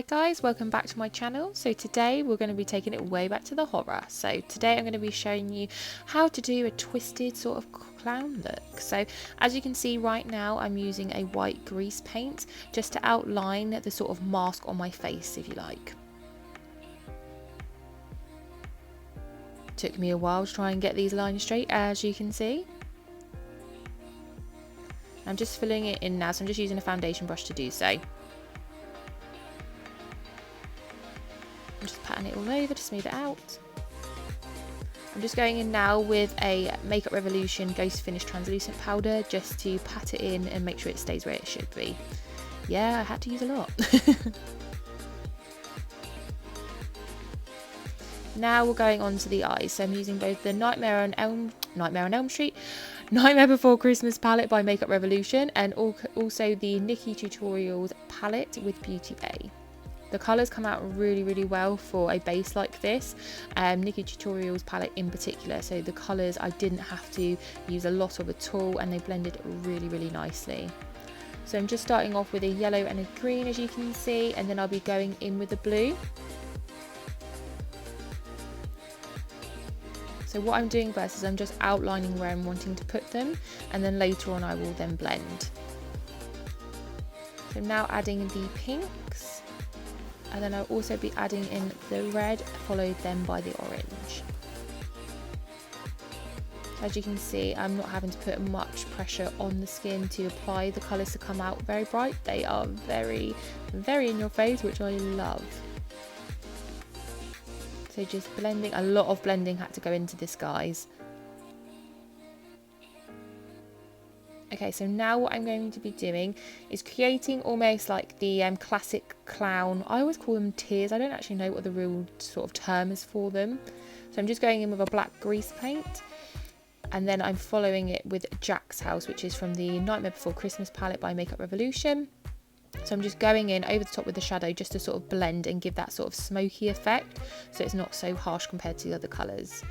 Hi guys, welcome back to my channel. So today we're going to be taking it way back to the horror. So today I'm going to be showing you how to do a twisted sort of clown look. So as you can see right now, I'm using a white grease paint just to outline the sort of mask on my face, if you like. Took me a while to try and get these lines straight, as you can see. I'm just filling it in now, so I'm just using a foundation brush to do so. I'm just patting it all over to smooth it out. I'm just going in now with a Makeup Revolution Ghost Finish Translucent Powder just to pat it in and make sure it stays where it should be. Yeah, I had to use a lot. Now we're going on to the eyes. So I'm using both the Nightmare on Elm Street, Nightmare Before Christmas palette by Makeup Revolution, and also the Nikkietutorials palette with Beauty Bay. The colours come out really well for a base like this, Nikkietutorials palette in particular. So the colours I didn't have to use a lot of at all, and they blended really nicely. So I'm just starting off with a yellow and a green, as you can see, and then I'll be going in with the blue. So what I'm doing first is I'm just outlining where I'm wanting to put them, and then later on I will then blend. So now adding the pinks, and then I'll also be adding in the red, followed then by the orange. As you can see, I'm not having to put much pressure on the skin to apply the colours to come out very bright. They are very in your face, which I love. So just blending, a lot of blending had to go into this, guys. Okay, so now what I'm going to be doing is creating almost like the classic clown. I always call them tears. I don't actually know what the real sort of term is for them. So I'm just going in with a black grease paint, and then I'm following it with Jack's House, which is from the Nightmare Before Christmas palette by Makeup Revolution. So I'm just going in over the top with the shadow just to sort of blend and give that sort of smoky effect, so it's not so harsh compared to the other colours.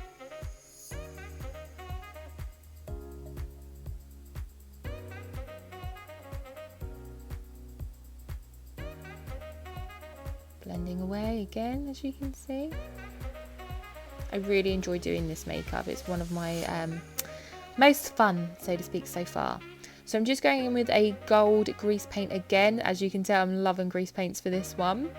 Blending away again, as you can see. I really enjoy doing this makeup. It's one of my most fun, so to speak, so far. So I'm just going in with a gold grease paint again. As you can tell, I'm loving grease paints for this one.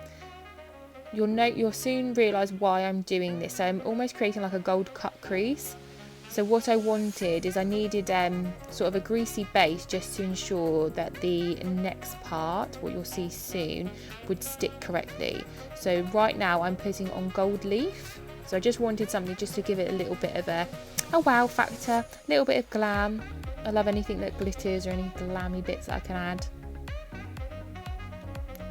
You'll soon realise why I'm doing this. So I'm almost creating like a gold cut crease. So what I wanted is I needed sort of a greasy base just to ensure that the next part, what you'll see soon, would stick correctly. So right now I'm putting on gold leaf. So I just wanted something just to give it a little bit of a wow factor, a little bit of glam. I love anything that glitters or any glammy bits that I can add.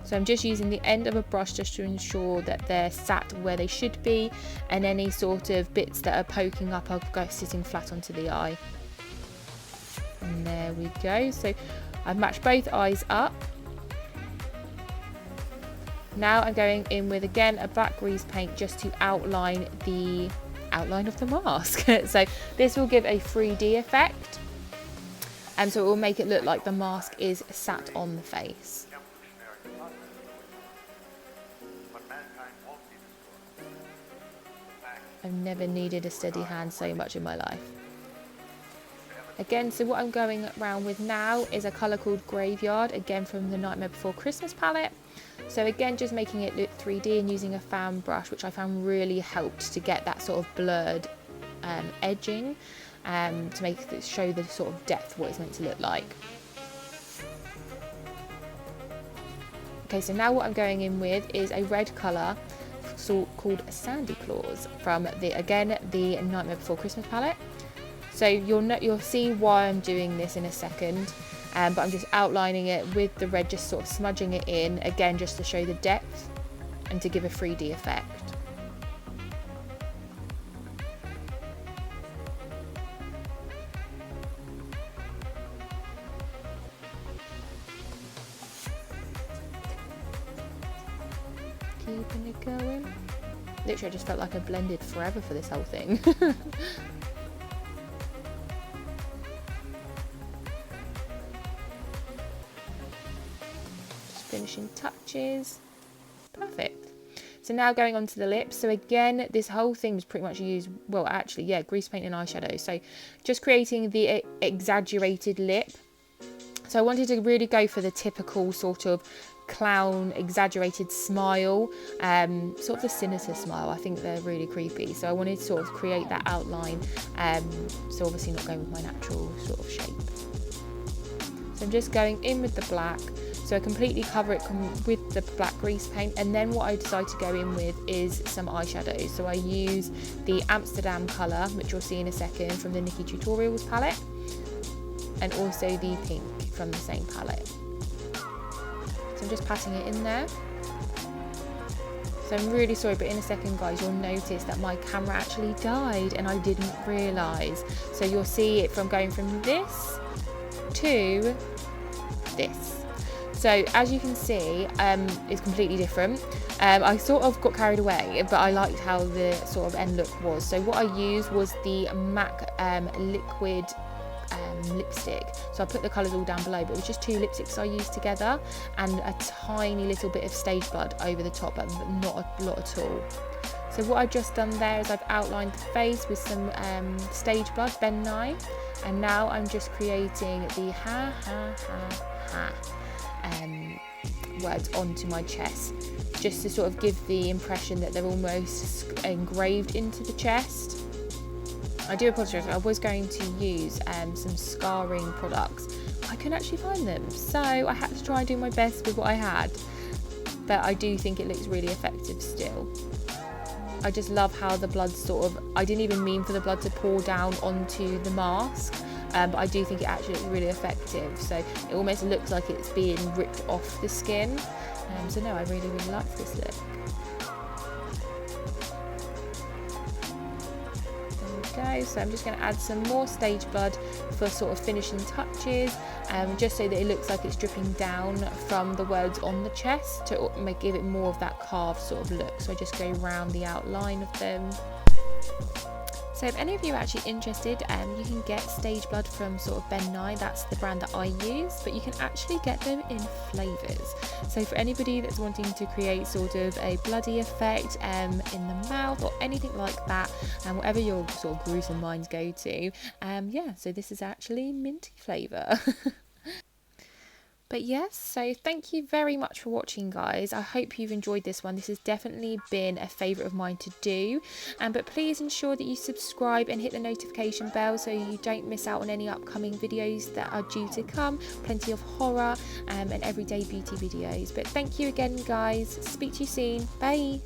So I'm just using the end of a brush just to ensure that they're sat where they should be, and any sort of bits that are poking up are sitting flat onto the eye. And there we go. So I've matched both eyes up. Now I'm going in with, again, a black grease paint just to outline the outline of the mask. So this will give a 3D effect. And so it will make it look like the mask is sat on the face. I've never needed a steady hand so much in my life. Again, so what I'm going around with now is a colour called Graveyard, again from the Nightmare Before Christmas palette. So again, just making it look 3D and using a fan brush, which I found really helped to get that sort of blurred edging. To show the sort of depth what it's meant to look like. Okay, so now what I'm going in with is a red colour called Sandy Claws from the Nightmare Before Christmas palette. So you'll see why I'm doing this in a second, but I'm just outlining it with the red, just sort of smudging it in again just to show the depth and to give a 3D effect. Keeping it going. Literally, I just felt like I blended forever for this whole thing. Just finishing touches. Perfect. So now going on to the lips. So again, this whole thing was pretty much used, well actually, yeah, grease paint and eyeshadow. So just creating the exaggerated lip. So I wanted to really go for the typical sort of clown exaggerated smile, sort of the sinister smile. I think they're really creepy. So I wanted to sort of create that outline. So obviously not going with my natural sort of shape. So I'm just going in with the black. So I completely cover it with the black grease paint, and then what I decide to go in with is some eyeshadow. So I use the Amsterdam colour, which you'll see in a second, from the Nikkietutorials palette, and also the pink from the same palette. So I'm just patting it in there. So I'm really sorry, but in a second guys, you'll notice that my camera actually died and I didn't realise. So you'll see it from going from this to this. So as you can see, it's completely different. I sort of got carried away, but I liked how the sort of end look was. So what I used was the MAC liquid lipstick. So I put the colours all down below, but it was just 2 lipsticks I used together and a tiny little bit of stage blood over the top, but not a lot at all. So what I've just done there is I've outlined the face with some stage blood, Ben Nye, and now I'm just creating the ha ha ha ha words onto my chest, just to sort of give the impression that they're almost engraved into the chest. I do apologise, I was going to use some scarring products, but I couldn't actually find them, so I had to try and do my best with what I had, but I do think it looks really effective still. I just love how the blood sort of, I didn't even mean for the blood to pour down onto the mask, but I do think it actually looks really effective. So it almost looks like it's being ripped off the skin. So no, I really like this look. There we go. So I'm just going to add some more stage blood for sort of finishing touches, just so that it looks like it's dripping down from the words on the chest to give it more of that carved sort of look. So I just go around the outline of them. So if any of you are actually interested, you can get stage blood from sort of Ben Nye, that's the brand that I use, but you can actually get them in flavours. So for anybody that's wanting to create sort of a bloody effect in the mouth or anything like that, and whatever your sort of gruesome minds go to, yeah, so this is actually minty flavour. But yes, so thank you very much for watching guys. I hope you've enjoyed this one. This has definitely been a favourite of mine to do. But please ensure that you subscribe and hit the notification bell so you don't miss out on any upcoming videos that are due to come. Plenty of horror and everyday beauty videos. But thank you again guys. Speak to you soon. Bye.